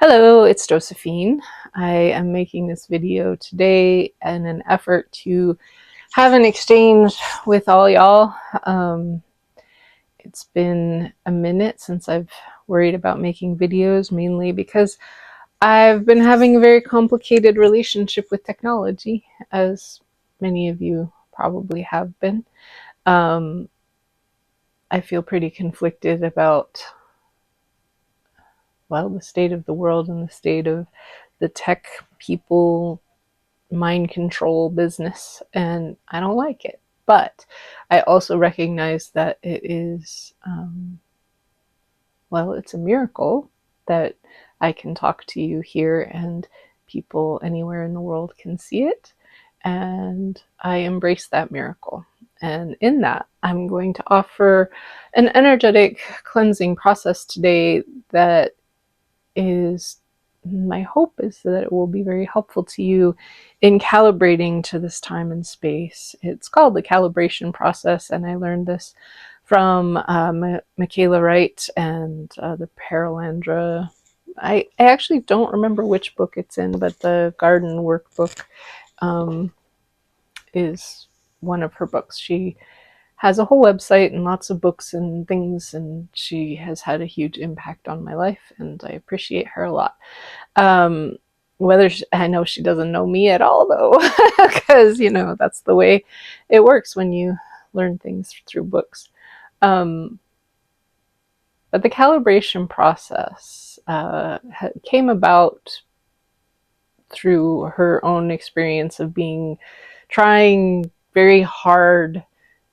Hello, it's Josephine. I am making this video today in an effort to have an exchange with all y'all. It's been a minute since I've worried about making videos, mainly because I've been having a very complicated relationship with technology, as many of you probably have been. I feel pretty conflicted about, well, the state of the world and the state of the tech people mind control business, and I don't like it. But I also recognize that it is, well, it's a miracle that I can talk to you here and people anywhere in the world can see it. And I embrace that miracle. And in that, I'm going to offer an energetic cleansing process today that is, my hope is that it will be very helpful to you in calibrating to this time and space. It's called the calibration process, and I learned this from Michaela Wright and the Paralandra. I actually don't remember which book it's in, but the Garden Workbook is one of her books. She has a whole website and lots of books and things, and she has had a huge impact on my life, and I appreciate her a lot. Whether I know she doesn't know me at all, though, because that's the way it works when you learn things through books. But the calibration process came about through her own experience of trying very hard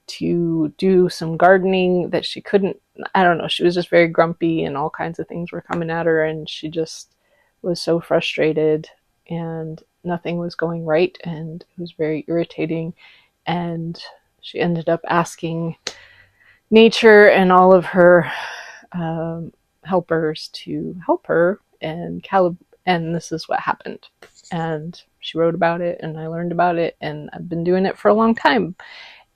to do some gardening that she couldn't. I don't know, she was just very grumpy and all kinds of things were coming at her, and she just was so frustrated and nothing was going right, and it was very irritating. And she ended up asking nature and all of her helpers to help her, and this is what happened. And she wrote about it, and I learned about it, and I've been doing it for a long time.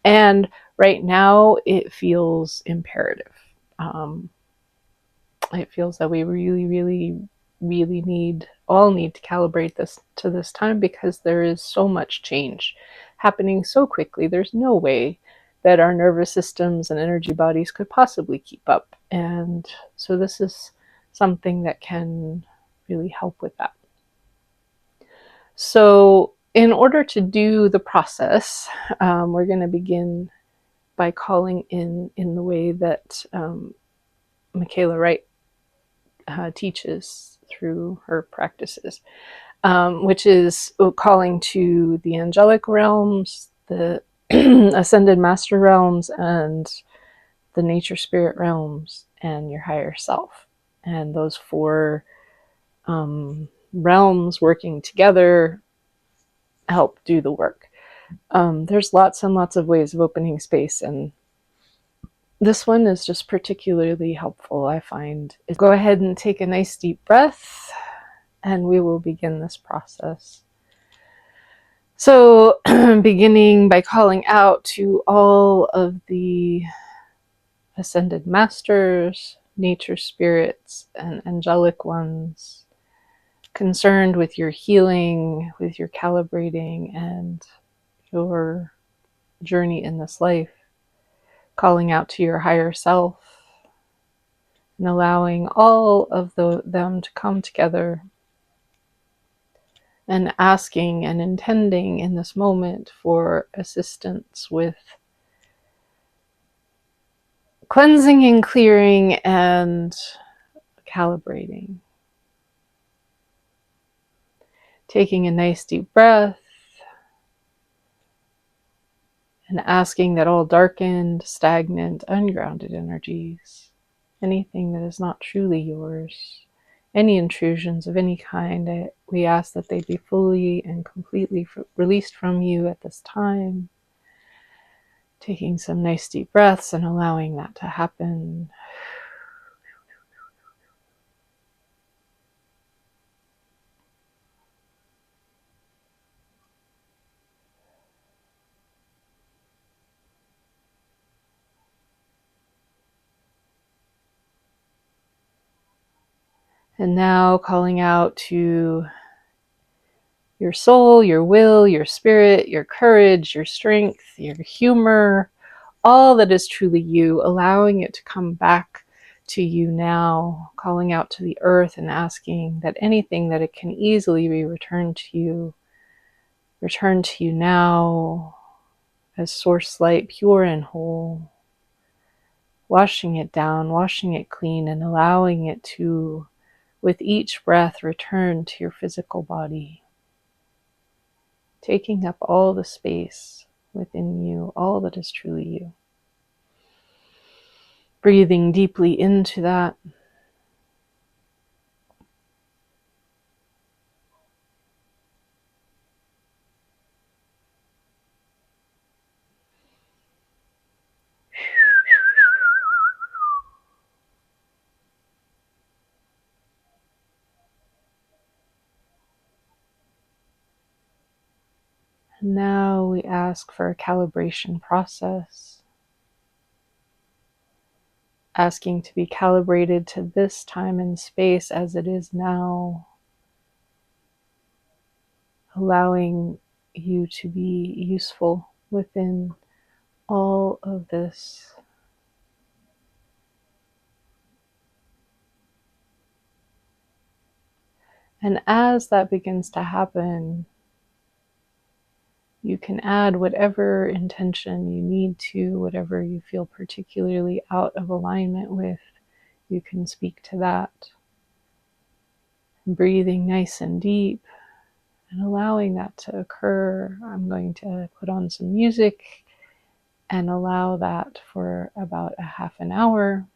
And right now, it feels imperative. It feels that we really, really, really need to calibrate this to this time, because there is so much change happening so quickly. There's no way that our nervous systems and energy bodies could possibly keep up. And so this is something that can really help with that. So in order to do the process, we're going to begin by calling in the way that Michaela Wright teaches through her practices, which is calling to the angelic realms, the ascended master realms, and the nature spirit realms, and your higher self. And those four realms working together help do the work. There's lots and lots of ways of opening space, and this one is just particularly helpful, I find. Go ahead and take a nice deep breath, and we will begin this process. So, beginning by calling out to all of the ascended masters, nature spirits, and angelic ones concerned with your healing, with your calibrating, and your journey in this life. Calling out to your higher self and allowing all of them to come together, and asking and intending in this moment for assistance with cleansing and clearing and calibrating. Taking a nice deep breath and asking that all darkened, stagnant, ungrounded energies, anything that is not truly yours, any intrusions of any kind, we ask that they be fully and completely released from you at this time. Taking some nice deep breaths and allowing that to happen. And now calling out to your soul, your will, your spirit, your courage, your strength, your humor, all that is truly you, allowing it to come back to you now, calling out to the earth and asking that anything that it can easily be returned to you, return to you now as source light, pure and whole, washing it down, washing it clean, and allowing it to, with each breath, return to your physical body, taking up all the space within you, all that is truly you. Breathing deeply into that. And now we ask for a calibration process, asking to be calibrated to this time and space as it is now, allowing you to be useful within all of this. And as that begins to happen, you can add whatever intention you need to, whatever you feel particularly out of alignment with, you can speak to that. Breathing nice and deep and allowing that to occur. I'm going to put on some music and allow that for about a half an hour.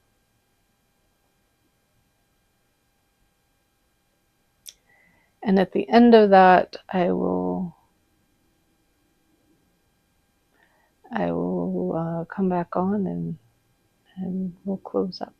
And at the end of that, I will come back on and we'll close up.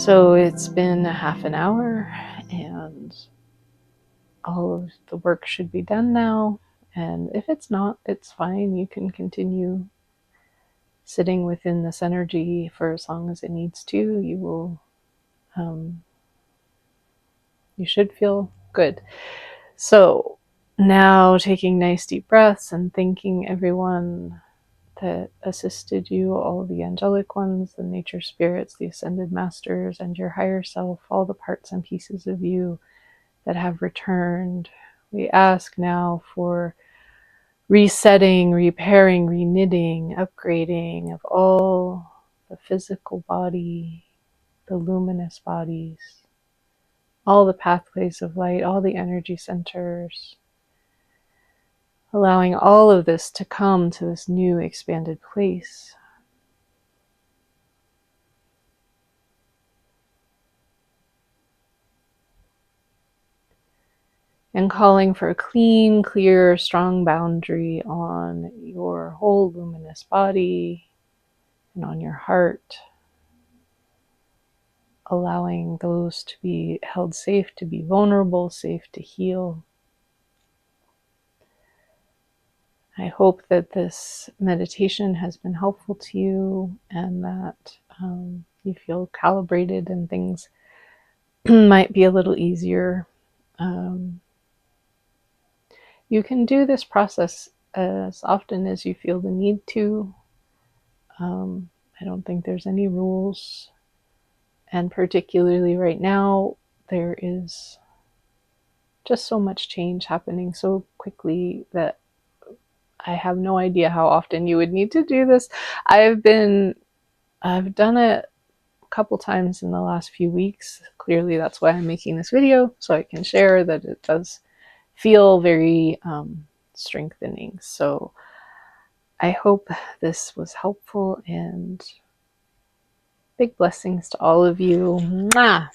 So it's been a half an hour and all of the work should be done now. And if it's not, it's fine. You can continue sitting within this energy for as long as it needs to. You should feel good. So now taking nice deep breaths and thanking everyone that assisted you, all the angelic ones, the nature spirits, the ascended masters, and your higher self, all the parts and pieces of you that have returned. We ask now for resetting, repairing, reknitting, upgrading of all the physical body, the luminous bodies, all the pathways of light, all the energy centers, allowing all of this to come to this new expanded place. And calling for a clean, clear, strong boundary on your whole luminous body and on your heart, allowing those to be held safe, to be vulnerable, safe to heal. I hope that this meditation has been helpful to you and that you feel calibrated and things might be a little easier. You can do this process as often as you feel the need to. I don't think there's any rules. And particularly right now, there is just so much change happening so quickly that I have no idea how often you would need to do this. I've done it a couple times in the last few weeks. Clearly, that's why I'm making this video, so I can share that it does feel very strengthening. So I hope this was helpful, and big blessings to all of you. Mwah!